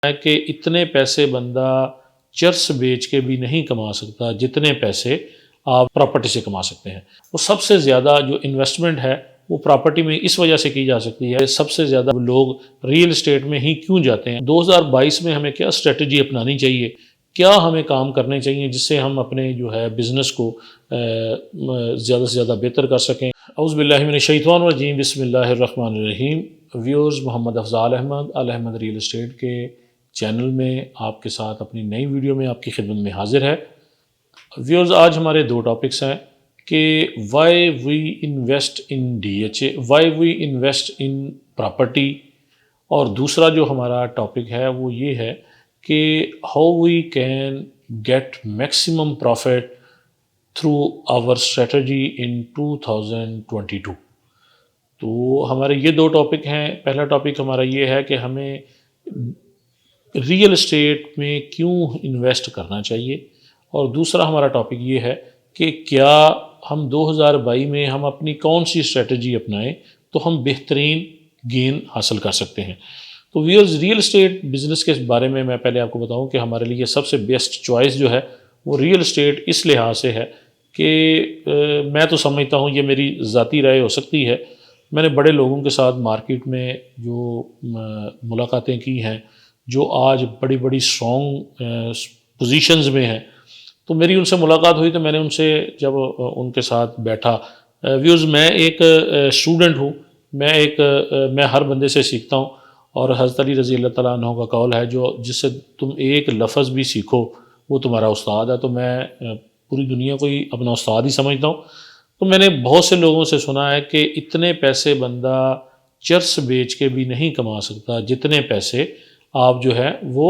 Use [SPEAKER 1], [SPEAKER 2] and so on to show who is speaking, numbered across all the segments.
[SPEAKER 1] ہے کہ اتنے پیسے بندہ چرس بیچ کے بھی نہیں کما سکتا جتنے پیسے آپ پراپرٹی سے کما سکتے ہیں۔ وہ سب سے زیادہ جو انویسٹمنٹ ہے وہ پراپرٹی میں اس وجہ سے کی جا سکتی ہے، سب سے زیادہ لوگ ریئل اسٹیٹ میں ہی کیوں جاتے ہیں۔ 2022 میں ہمیں کیا اسٹریٹجی اپنانی چاہیے، کیا ہمیں کام کرنے چاہیے جس سے ہم اپنے جو ہے بزنس کو زیادہ سے زیادہ بہتر کر سکیں۔ اعوذ باللہ من الشیطان الرجیم، بسم اللہ الرحمن الرحیم۔ ویورز، محمد افضال احمد احمد ریئل اسٹیٹ کے چینل میں آپ کے ساتھ اپنی نئی ویڈیو میں آپ کی خدمت میں حاضر ہے۔ ویورز، آج ہمارے دو ٹاپکس ہیں کہ why we invest in D H A, why we invest in property, اور دوسرا جو ہمارا ٹاپک ہے وہ یہ ہے کہ how we can get maximum profit through our strategy in 2022۔ تو ہمارے یہ دو ٹاپک ہیں۔ پہلا ٹاپک ہمارا یہ ہے کہ ہمیں ریئل اسٹیٹ میں کیوں انویسٹ کرنا چاہیے، اور دوسرا ہمارا ٹاپک یہ ہے کہ کیا ہم 2022 میں ہم اپنی کون سی اسٹریٹجی اپنائیں تو ہم بہترین گین حاصل کر سکتے ہیں۔ تو ویئرز، ریئل اسٹیٹ بزنس کے بارے میں پہلے آپ کو بتاؤں کہ ہمارے لیے سب سے بیسٹ چوائس جو ہے وہ ریئل اسٹیٹ اس لحاظ سے ہے کہ میں تو سمجھتا ہوں، یہ میری ذاتی رائے ہو سکتی ہے، میں نے بڑے لوگوں کے ساتھ مارکیٹ میں جو ملاقاتیں کی ہیں جو آج بڑی بڑی اسٹرانگ پوزیشنز میں ہیں، تو میری ان سے ملاقات ہوئی تو میں نے ان سے جب ان کے ساتھ بیٹھا، ویوز میں ایک اسٹوڈنٹ ہوں، میں ہر بندے سے سیکھتا ہوں، اور حضرت علی رضی اللہ تعالیٰ عنہ کا قول ہے جس سے تم ایک لفظ بھی سیکھو وہ تمہارا استاد ہے۔ تو میں پوری دنیا کو ہی اپنا استاد ہی سمجھتا ہوں۔ تو میں نے بہت سے لوگوں سے سنا ہے کہ اتنے پیسے بندہ چرس بیچ کے بھی نہیں کما سکتا جتنے پیسے آپ جو ہے وہ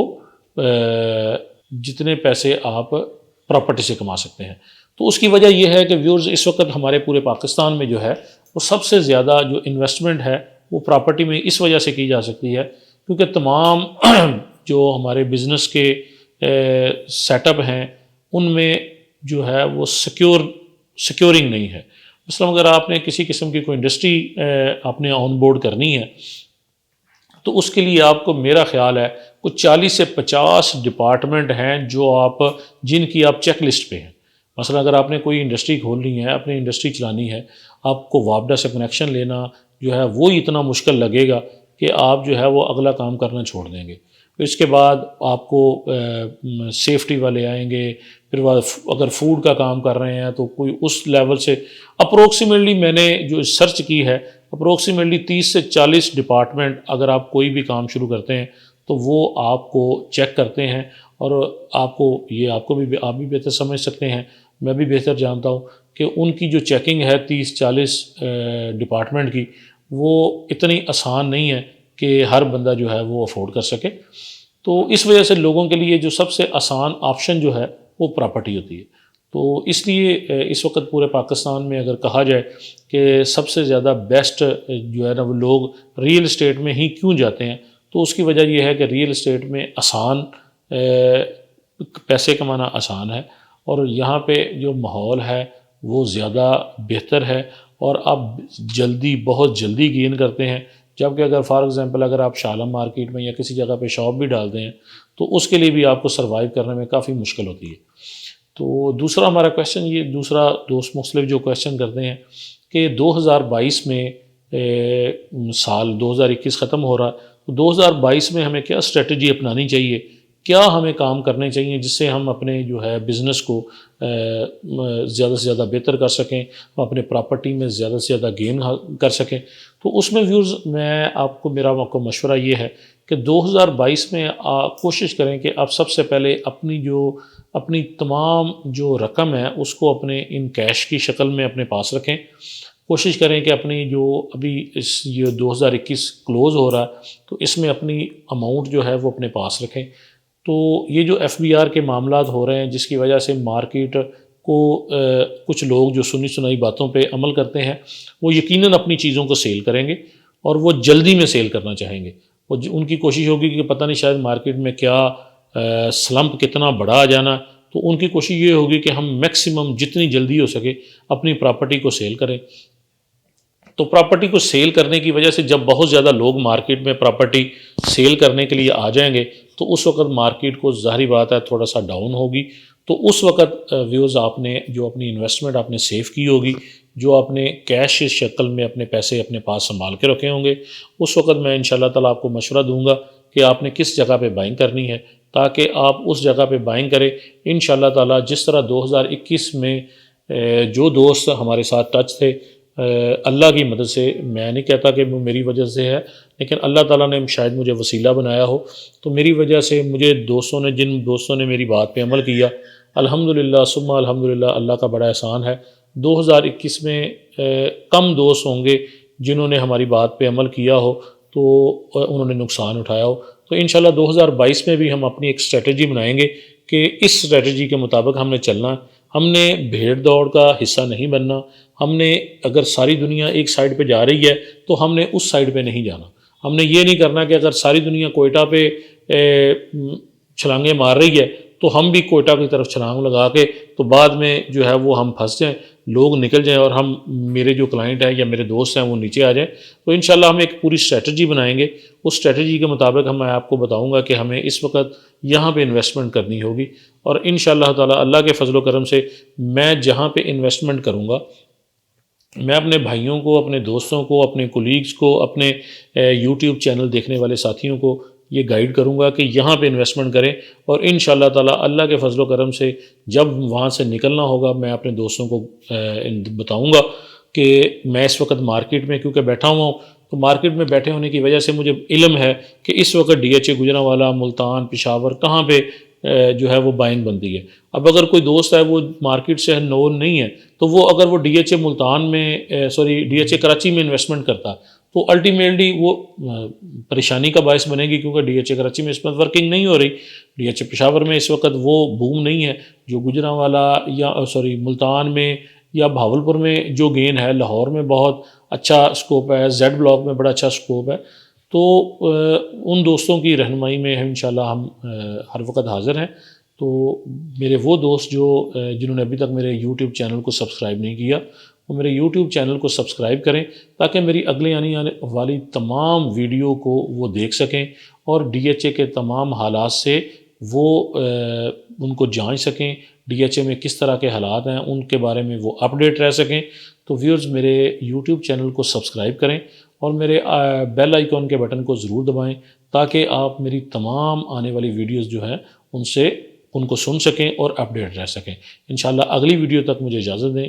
[SPEAKER 1] جتنے پیسے آپ پراپرٹی سے کما سکتے ہیں۔ تو اس کی وجہ یہ ہے کہ ویورز، اس وقت ہمارے پورے پاکستان میں جو ہے وہ سب سے زیادہ جو انویسٹمنٹ ہے وہ پراپرٹی میں اس وجہ سے کی جا سکتی ہے کیونکہ تمام جو ہمارے بزنس کے سیٹ اپ ہیں ان میں جو ہے وہ سیکیورنگ نہیں ہے۔ مثلا اگر آپ نے کسی قسم کی کوئی انڈسٹری آپ نے آن بورڈ کرنی ہے تو اس کے لیے آپ کو، میرا خیال ہے، کچھ 40 سے 50 ڈپارٹمنٹ ہیں جن کی آپ چیک لسٹ پہ ہیں۔ مثلا اگر آپ نے کوئی انڈسٹری کھولنی ہے، اپنی انڈسٹری چلانی ہے، آپ کو وابڈا سے کنیکشن لینا جو ہے وہ اتنا مشکل لگے گا کہ آپ جو ہے وہ اگلا کام کرنا چھوڑ دیں گے۔ پھر اس کے بعد آپ کو سیفٹی والے آئیں گے، پھر اگر فوڈ کا کام کر رہے ہیں تو کوئی اس لیول سے اپروکسیمیٹلی میں نے جو سرچ کی ہے اپروکسیمیٹلی 30 سے 40 ڈپارٹمنٹ اگر آپ کوئی بھی کام شروع کرتے ہیں تو وہ آپ کو چیک کرتے ہیں، اور آپ بھی بہتر سمجھ سکتے ہیں، میں بھی بہتر جانتا ہوں کہ ان کی جو چیکنگ ہے 30-40 ڈپارٹمنٹ کی، وہ اتنی آسان نہیں ہے کہ ہر بندہ جو ہے وہ افورڈ کر سکے۔ تو اس وجہ سے لوگوں کے لیے جو سب سے آسان آپشن جو ہے وہ پراپرٹی ہوتی ہے۔ تو اس لیے اس وقت پورے پاکستان میں اگر کہا جائے کہ سب سے زیادہ بیسٹ جو ہے نا وہ لوگ ریئل اسٹیٹ میں ہی کیوں جاتے ہیں، تو اس کی وجہ یہ ہے کہ ریئل اسٹیٹ میں پیسے کمانا آسان ہے، اور یہاں پہ جو ماحول ہے وہ زیادہ بہتر ہے، اور آپ بہت جلدی گین کرتے ہیں۔ جبکہ اگر فار ایگزامپل اگر آپ شالم مارکیٹ میں یا کسی جگہ پہ شاپ بھی ڈالتے ہیں تو اس کے لیے بھی آپ کو سروائیو کرنے میں کافی مشکل ہوتی ہے۔ تو دوسرا ہمارا کویشچن، یہ دوسرا دوست مختلف جو کویشچن کرتے ہیں کہ 2022 میں سال 2021 ختم ہو رہا، تو 2022 میں ہمیں کیا اسٹریٹجی اپنانی چاہیے، کیا ہمیں کام کرنے چاہیے جس سے ہم اپنے جو ہے بزنس کو زیادہ سے زیادہ بہتر کر سکیں، ہم اپنے پراپرٹی میں زیادہ سے زیادہ گین کر سکیں۔ تو اس میں ویورز میرا مشورہ یہ ہے کہ 2022 میں کوشش کریں کہ آپ سب سے پہلے اپنی تمام جو رقم ہے اس کو اپنے ان کیش کی شکل میں اپنے پاس رکھیں۔ کوشش کریں کہ اپنی جو ابھی یہ 2021 کلوز ہو رہا ہے تو اس میں اپنی اماؤنٹ جو ہے وہ اپنے پاس رکھیں۔ تو یہ جو ایف بی آر کے معاملات ہو رہے ہیں جس کی وجہ سے مارکیٹ کو کچھ لوگ جو سنی سنائی باتوں پہ عمل کرتے ہیں وہ یقیناً اپنی چیزوں کو سیل کریں گے، اور وہ جلدی میں سیل کرنا چاہیں گے۔ ان کی کوشش ہوگی کہ پتہ نہیں شاید مارکیٹ میں کیا سلمپ کتنا بڑا آ جانا، تو ان کی کوشش یہ ہوگی کہ ہم میکسیمم جتنی جلدی ہو سکے اپنی پراپرٹی کو سیل کریں۔ تو پراپرٹی کو سیل کرنے کی وجہ سے جب بہت زیادہ لوگ مارکیٹ میں پراپرٹی سیل کرنے کے لیے آ جائیں گے تو اس وقت مارکیٹ کو ظاہری بات ہے تھوڑا سا ڈاؤن ہوگی. تو اس وقت ویوز آپ نے جو اپنی انویسٹمنٹ آپ نے سیو کی ہوگی، جو آپ نے کیش شکل میں اپنے پیسے اپنے پاس سنبھال کے رکھے ہوں گے، اس وقت میں انشاءاللہ تعالیٰ آپ کو مشورہ دوں گا کہ آپ نے کس جگہ پہ بائنگ کرنی ہے، تاکہ آپ اس جگہ پہ بائنگ کریں. انشاءاللہ تعالیٰ جس طرح 2021 میں جو دوست ہمارے ساتھ ٹچ تھے، اللہ کی مدد سے، میں نہیں کہتا کہ وہ میری وجہ سے ہے، لیکن اللہ تعالیٰ نے شاید مجھے وسیلہ بنایا ہو، تو میری وجہ سے مجھے جن دوستوں نے میری بات پہ عمل کیا، الحمدللہ ثم الحمدللہ، اللہ کا بڑا احسان ہے. 2021 میں کم دوست ہوں گے جنہوں نے ہماری بات پہ عمل کیا ہو تو انہوں نے نقصان اٹھایا ہو. تو انشاءاللہ 2022 میں بھی ہم اپنی ایک اسٹریٹجی بنائیں گے کہ اس اسٹریٹجی کے مطابق ہم نے چلنا ہے. ہم نے بھیڑ دوڑ کا حصہ نہیں بننا. ہم نے اگر ساری دنیا ایک سائڈ پہ جا رہی ہے تو ہم نے اس سائڈ پہ نہیں جانا. ہم نے یہ نہیں کرنا کہ اگر ساری دنیا کوئٹہ پہ چھلانگیں مار رہی ہے تو ہم بھی کوئٹہ کی طرف چھلانگ لگا کے تو بعد میں جو ہے وہ ہم پھنس جائیں، لوگ نکل جائیں اور میرے جو کلائنٹ ہیں یا میرے دوست ہیں وہ نیچے آ جائیں. تو انشاءاللہ ہم ایک پوری اسٹریٹجی بنائیں گے. اس اسٹریٹجی کے مطابق میں آپ کو بتاؤں گا کہ ہمیں اس وقت یہاں پہ انویسٹمنٹ کرنی ہوگی، اور انشاءاللہ تعالیٰ اللہ کے فضل و کرم سے میں جہاں پہ انویسٹمنٹ کروں گا، میں اپنے بھائیوں کو، اپنے دوستوں کو، اپنے کولیگز کو، اپنے یوٹیوب چینل دیکھنے والے ساتھیوں کو یہ گائیڈ کروں گا کہ یہاں پہ انویسٹمنٹ کریں. اور انشاءاللہ تعالیٰ اللہ کے فضل و کرم سے جب وہاں سے نکلنا ہوگا میں اپنے دوستوں کو بتاؤں گا کہ میں اس وقت مارکیٹ میں کیونکہ بیٹھا ہوا ہوں، تو مارکیٹ میں بیٹھے ہونے کی وجہ سے مجھے علم ہے کہ اس وقت D H A Gujranwala, Multan, Peshawar کہاں پہ جو ہے وہ بائنگ بنتی ہے. اب اگر کوئی دوست ہے وہ مارکیٹ سے نون نہیں ہے تو وہ اگر وہ ڈی ایچ اے ملتان میں ڈی ایچ اے کراچی میں انویسٹمنٹ کرتا تو الٹیمیٹلی وہ پریشانی کا باعث بنے گی، کیونکہ ڈی ایچ اے کراچی میں اس وقت ورکنگ نہیں ہو رہی. ڈی ایچ اے پشاور میں اس وقت وہ بوم نہیں ہے جو گوجرانوالا یا ملتان میں یا بھاولپور میں جو گین ہے. لاہور میں بہت اچھا اسکوپ ہے، زیڈ بلاک میں بڑا اچھا اسکوپ ہے. تو ان دوستوں کی رہنمائی میں انشاءاللہ ہم ہر وقت حاضر ہیں. تو میرے وہ دوست جنہوں نے ابھی تک میرے یوٹیوب چینل کو سبسکرائب نہیں کیا، وہ میرے یوٹیوب چینل کو سبسکرائب کریں تاکہ میری اگلے آنے والی تمام ویڈیو کو وہ دیکھ سکیں اور ڈی ایچ اے کے تمام حالات سے وہ ان کو جانچ سکیں. ڈی ایچ اے میں کس طرح کے حالات ہیں ان کے بارے میں وہ اپڈیٹ رہ سکیں. تو ویورز میرے یوٹیوب چینل کو سبسکرائب کریں اور میرے بیل آئیکن کے بٹن کو ضرور دبائیں تاکہ آپ میری تمام آنے والی ویڈیوز جو ہیں ان کو سن سکیں اور اپڈیٹ رہ سکیں. انشاءاللہ اگلی ویڈیو تک مجھے اجازت دیں.